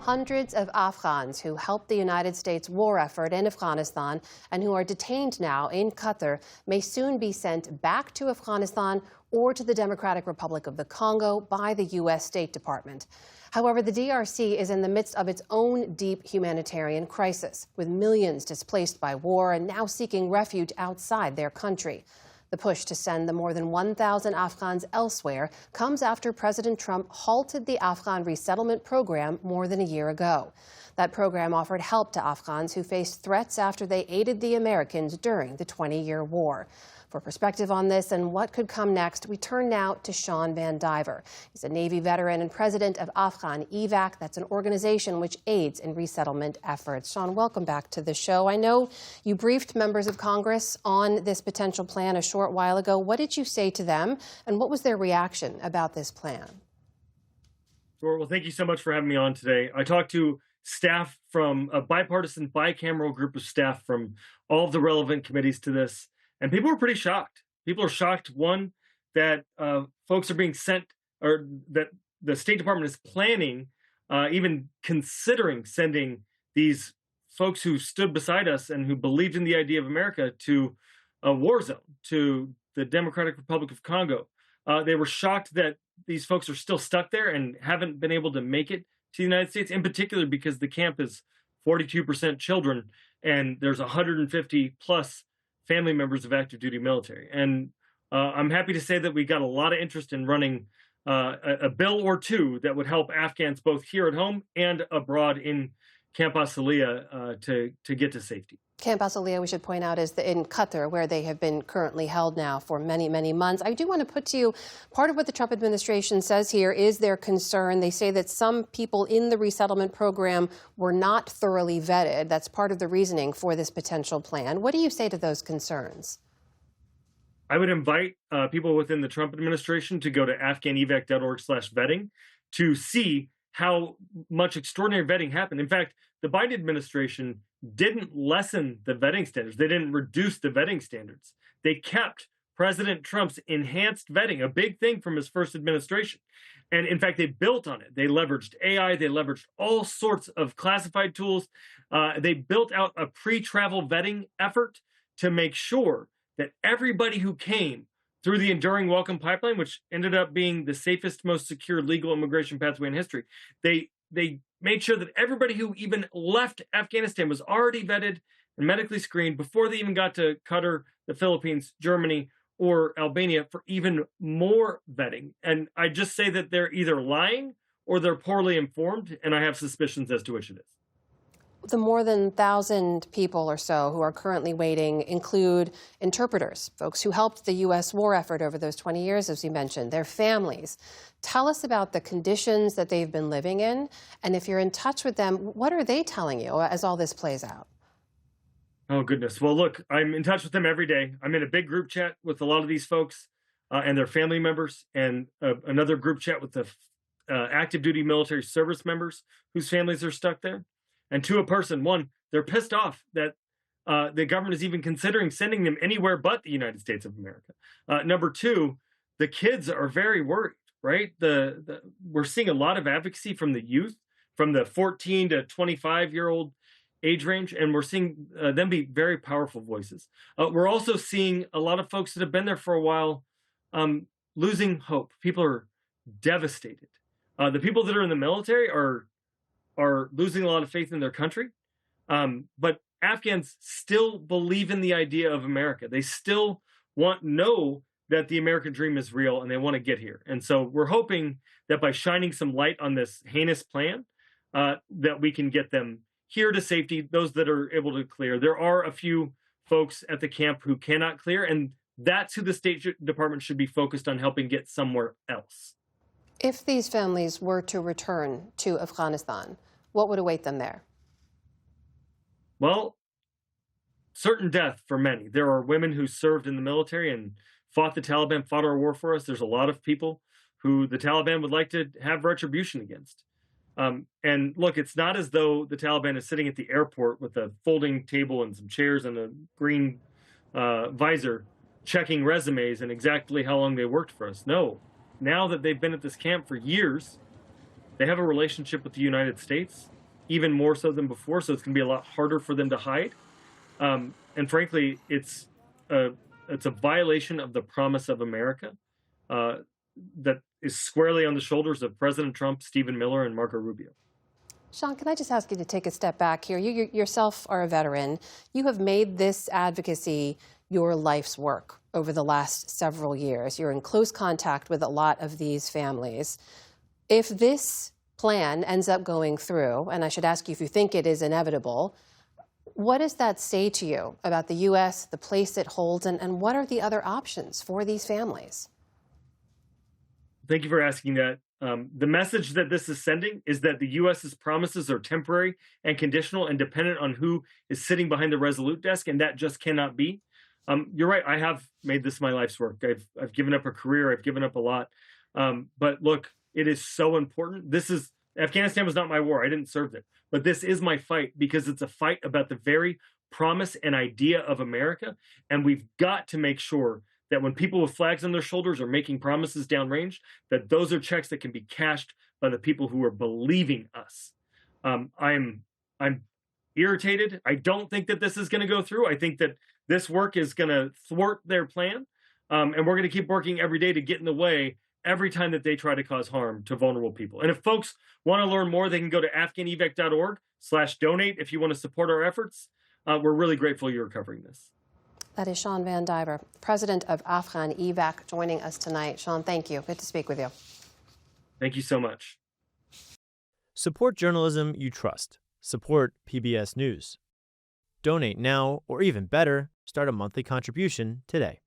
Hundreds of Afghans who helped the United States war effort in Afghanistan and who are detained now in Qatar may soon be sent back to Afghanistan or to the Democratic Republic of the Congo by the U.S. State Department. However, the DRC is in the midst of its own deep humanitarian crisis, with millions displaced by war and now seeking refuge outside their country. The push to send the more than 1,000 Afghans elsewhere comes after President Trump halted the Afghan resettlement program more than a year ago. That program offered help to Afghans who faced threats after they aided the Americans during the 20-year war. For perspective on this and what could come next, we turn now to Shawn Van Diver. He's a Navy veteran and president of Afghan Evac. That's an organization which aids in resettlement efforts. Shawn, welcome back to the show. I know you briefed members of Congress on this potential plan a short while ago. What did you say to them, and what was their reaction about this plan? Sure. Well, thank you so much for having me on today. I talked to staff from a bipartisan, bicameral group of staff from all of the relevant committees to this. And people were pretty shocked. People are shocked, one, that folks are being sent, or that the State Department is planning, even considering sending these folks who stood beside us and who believed in the idea of America to a war zone, to the Democratic Republic of Congo. They were shocked that these folks are still stuck there and haven't been able to make it to the United States, in particular because the camp is 42% children and there's 150 plus family members of active duty military. And I'm happy to say that we got a lot of interest in running a bill or two that would help Afghans both here at home and abroad in Camp Asaliya to get to safety. Camp Asaliya, we should point out, is in Qatar, where they have been currently held now for many, many months. I do want to put to you, part of what the Trump administration says here is their concern. They say that some people in the resettlement program were not thoroughly vetted. That's part of the reasoning for this potential plan. What do you say to those concerns? I would invite people within the Trump administration to go to afghanevac.org/vetting to see how much extraordinary vetting happened. In fact, the Biden administration didn't lessen the vetting standards. They didn't reduce the vetting standards. They kept President Trump's enhanced vetting, a big thing from his first administration. And in fact, they built on it. They leveraged AI. They leveraged all sorts of classified tools. They built out a pre-travel vetting effort to make sure that everybody who came through the Enduring Welcome Pipeline, which ended up being the safest, most secure legal immigration pathway in history, they made sure that everybody who even left Afghanistan was already vetted and medically screened before they even got to Qatar, the Philippines, Germany, or Albania for even more vetting. And I just say that they're either lying or they're poorly informed, and I have suspicions as to which it is. The more than 1,000 people or so who are currently waiting include interpreters, folks who helped the U.S. war effort over those 20 years, as you mentioned, their families. Tell us about the conditions that they've been living in, and if you're in touch with them, what are they telling you as all this plays out? Oh, goodness. Well, look, I'm in touch with them every day. I'm in a big group chat with a lot of these folks and their family members, and another group chat with the active duty military service members whose families are stuck there. And to a person, one, they're pissed off that the government is even considering sending them anywhere but the United States of America. Number two, the kids are very worried, right? We're seeing a lot of advocacy from the youth, from the 14 to 25-year-old age range, and we're seeing them be very powerful voices. We're also seeing a lot of folks that have been there for a while losing hope. People are devastated. The people that are in the military are losing a lot of faith in their country. But Afghans still believe in the idea of America. They still know that the American dream is real and they want to get here. And so we're hoping that by shining some light on this heinous plan, that we can get them here to safety, those that are able to clear. There are a few folks at the camp who cannot clear, and that's who the State Department should be focused on helping get somewhere else. If these families were to return to Afghanistan, what would await them there? Well, certain death for many. There are women who served in the military and fought the Taliban, fought our war for us. There's a lot of people who the Taliban would like to have retribution against. And look, it's not as though the Taliban is sitting at the airport with a folding table and some chairs and a green visor checking resumes and exactly how long they worked for us. No. Now that they've been at this camp for years, they have a relationship with the United States, even more so than before. So it's going to be a lot harder for them to hide. And frankly, a, it's a violation of the promise of America uh, that is squarely on the shoulders of President Trump, Stephen Miller, and Marco Rubio. Shawn, can I just ask you to take a step back here? You yourself are a veteran. You have made this advocacy your life's work over the last several years. You're in close contact with a lot of these families. If this plan ends up going through, and I should ask you if you think it is inevitable, what does that say to you about the U.S., the place it holds, and what are the other options for these families? Thank you for asking that. The message that this is sending is that the U.S.'s promises are temporary and conditional and dependent on who is sitting behind the Resolute desk, and that just cannot be. You're right. I have made this my life's work. I've given up a career. I've given up a lot. But look, it is so important. Afghanistan was not my war. I didn't serve it. But this is my fight because it's a fight about the very promise and idea of America. And we've got to make sure that when people with flags on their shoulders are making promises downrange, that those are checks that can be cashed by the people who are believing us. I'm irritated. I don't think that this is going to go through. I think that this work is going to thwart their plan. And we're going to keep working every day to get in the way every time that they try to cause harm to vulnerable people. And if folks want to learn more, they can go to afghanevac.org/donate if you want to support our efforts. We're really grateful you're covering this. That is Shawn Van Diver, president of Afghan Evac, joining us tonight. Shawn, thank you. Good to speak with you. Thank you so much. Support journalism you trust. Support PBS News. Donate now, or even better, start a monthly contribution today.